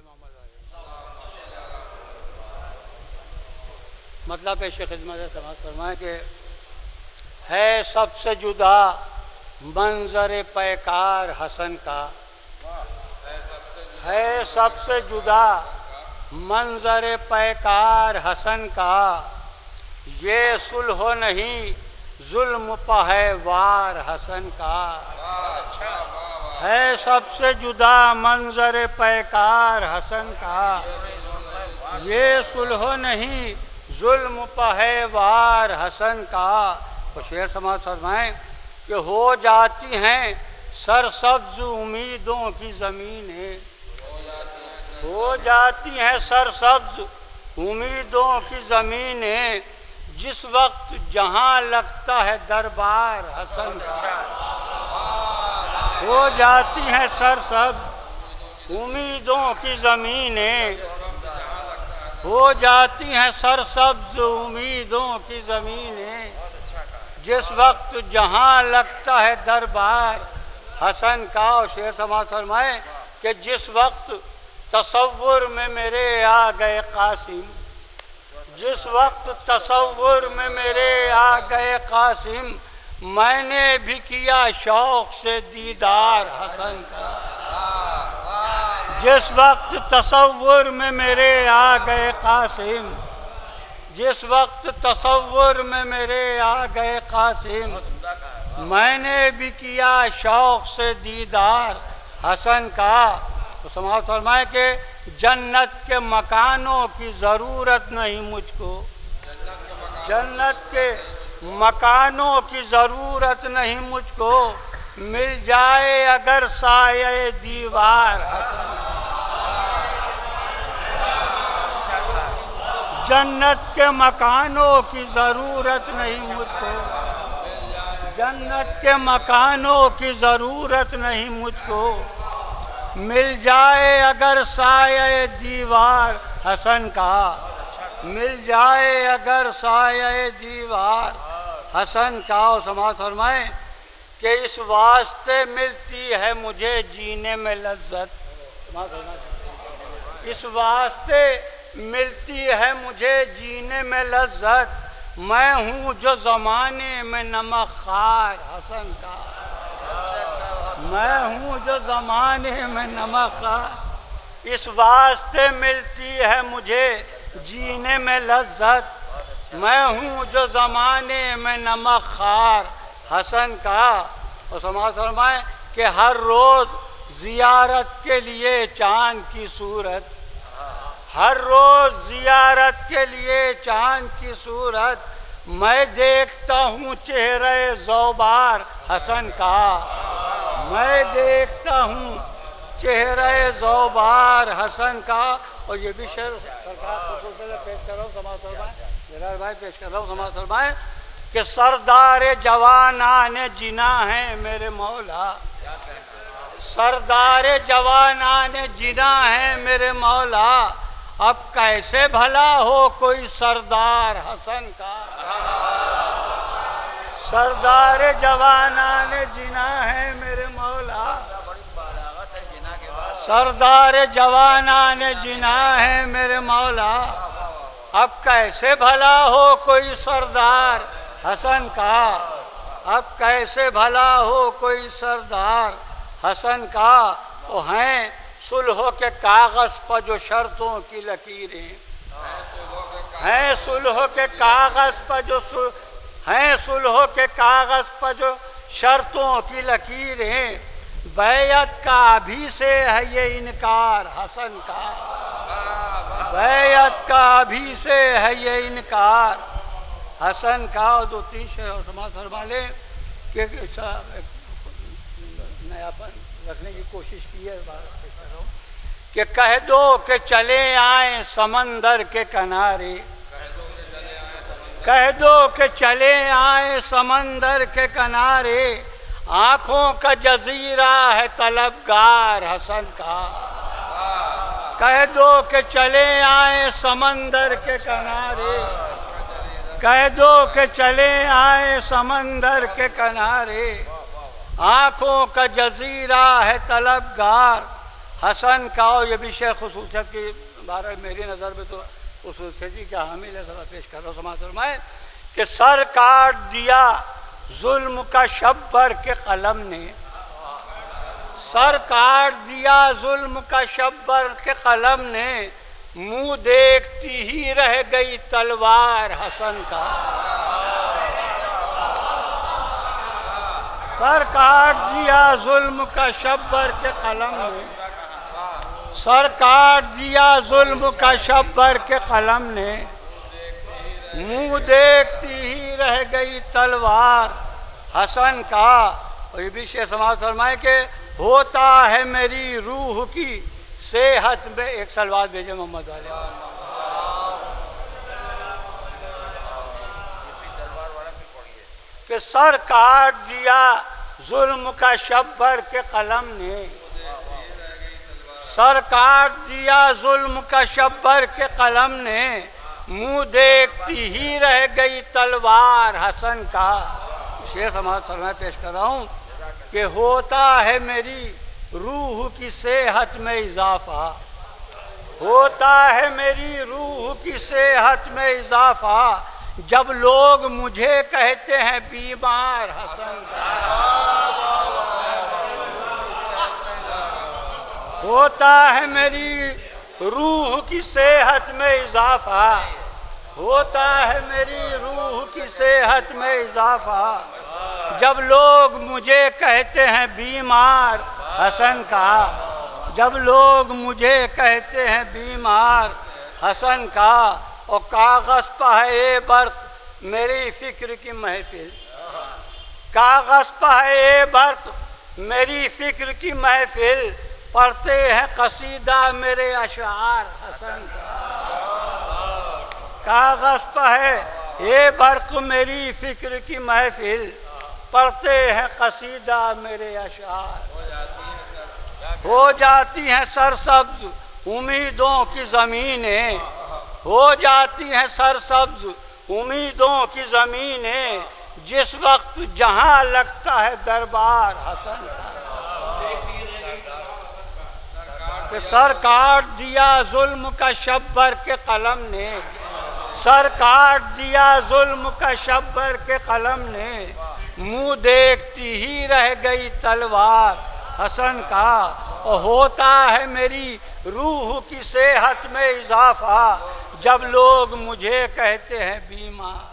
मोहम्मद मतलब पेश खिदमत समाज फरमाए कि है सबसे जुदा मंजर पैकार हसन का, है सबसे जुदा मंजर पैकार हसन का, ये सुलह नहीं जुल्म पे वार हसन का। है सबसे जुदा मंजर पैकार हसन का, ये सुलह नहीं जुल्म पे वार हसन का। तो शेर समाज फरमाएं कि हो जाती हैं सरसब्ज उम्मीदों की ज़मीनें, हो जाती हैं सरसब्ज उम्मीदों की ज़मीनें, जिस वक्त जहाँ लगता है दरबार हसन का। हो जाती हैं सरसब्ज उम्मीदों की ज़मीनें, हो जाती हैं सरसब्ज उम्मीदों की ज़मीनें, जिस वक्त जहाँ लगता है दरबार हसन का। और शेर समाज फरमाए कि जिस वक्त तसव्वुर में मेरे आ गए कासिम, जिस वक्त तसव्वुर में मेरे आ गए कासिम, मैंने भी किया शौक़ से दीदार हसन का। जिस वक्त तसव्वुर में मेरे आ गए कासिम, जिस वक्त तसव्वुर में मेरे आ गए कासिम, मैंने भी किया शौक़ से दीदार हसन का। तो समाज फरमाए कि जन्नत के मकानों की ज़रूरत नहीं मुझको, जन्नत के मकानों की ज़रूरत नहीं मुझको, मिल जाए अगर साये दीवार हसन। जन्नत के मकानों की ज़रूरत नहीं मुझको, जन्नत के मकानों की ज़रूरत नहीं मुझको, मिल जाए अगर साये दीवार हसन का, मिल जाए अगर साये दीवार हसन का। और समाज फरमाए कि इस वास्ते मिलती है मुझे जीने में लज्जत, इस वास्ते मिलती है मुझे जीने में लज्जत, मैं हूँ जो ज़माने में नमक खार हसन का, मैं हूँ जो ज़माने में नमक खार। इस वास्ते मिलती है मुझे जीने में लज्जत, मैं हूँ जो ज़माने में नमक खार हसन का। और समाज फरमाए कि हर रोज़ ज़ियारत के लिए चाँद की सूरत, हर रोज़ ज़ियारत के लिए चाँद की सूरत, मैं देखता हूँ चेहरे ज़ौबार हसन का, मैं देखता हूँ चेहरे ज़ौबार हसन का। और ये भी शेर सरकार खुसूस पेश कर रहा हूँ समाज फरमाए, भाई पेश कर रहा हूँ समाज फरमाए कि सरदार जवानान जिना है मेरे मौला, सरदार जवानान जिना है मेरे मौला, अब कैसे भला हो कोई सरदार हसन का। सरदार जवानान जिना है मेरे मौला, सरदार जवानान जिना है मेरे मौला, अब कैसे भला हो कोई सरदार हसन का, अब कैसे भला हो कोई सरदार हसन का। वो हैं सुलह के कागज़ पर जो शर्तों की लकीरें, हैं सुलह के कागज़ पर जो हैं सुलह के कागज़ पर जो शर्तों की लकीरें, बैयत का अभी से है ये इनकार हसन का, बैयत का अभी से है ये इनकार हसन का। और दो तीन शेर समाज फरमा ले कि नयापन रखने की कोशिश की है कि कह दो कि चले आए समंदर के किनारे, कह दो कि चले आए समंदर के किनारे, आँखों का जजीरा है तलबगार हसन का। कह दो कि चले आए समंदर के किनारे, कह दो कि चले आए समंदर के किनारे, आँखों का जजीरा है तलबगार हसन का, और ये भी शेर खुसूसियत की बारे मेरी नज़र में तो खुसूसियत ही क्या हामिल है, सभा पेश कर रहा हूँ। समाज फरमाए कि सर काट दिया जुल्म का शब्बर के कलम ने, सर काट दिया जुल्म का शब्बर के कलम ने, मुंह देखती ही रह गई तलवार हसन का। सर काट दिया जुल्म का शब्बर के कलम ने, सर काट दिया जुल्म का शब्बर के कलम ने, मुंह देखती ही रह गई तलवार हसन का। और ये भी शेर समाज फरमाए कि होता है मेरी रूह की सेहत में, एक सलवार भेजे मोहम्मद वाले, कि सर काट दिया जुल्म का शब्बर के कलम ने, सर काट दिया जुल्म का शब्बर के कलम ने, मुंह देखती ही रह गई तलवार हसन का। शेर समाज फरमाए पेश कर रहा हूँ कि होता है मेरी रूह की सेहत में इजाफा, होता है मेरी रूह की सेहत में इजाफा, जब लोग मुझे कहते हैं बीमार हसन का। होता है मेरी रूह की सेहत में इजाफा, होता है मेरी रूह की सेहत में इजाफा, जब लोग मुझे कहते हैं बीमार हसन का, जब लोग मुझे कहते हैं बीमार हसन का। और कागज़ पर है ये बर्क मेरी फ़िक्र की महफिल, कागज़ पर है ये बर्क मेरी फ़िक्र की महफिल, पढ़ते हैं कसीदा मेरे अशआर हसन का। कागज़ पर है ये बर्क मेरी फ़िक्र की महफिल, पढ़ते हैं कसीदा मेरे अशआर। हो जाती हैं सरसब्ज उम्मीदों की ज़मीनें, हो जाती हैं सरसब्ज उम्मीदों की ज़मीनें, जिस वक्त जहाँ लगता है दरबार हसन का। कि सर काट दिया जुल्म का शब्बर के कलम ने, सर काट दिया जुल्म का शब्बर के कलम ने, मुंह देखती ही रह गई तलवार हसन का। और होता है मेरी रूह की सेहत में इजाफा, जब लोग मुझे कहते हैं बीमार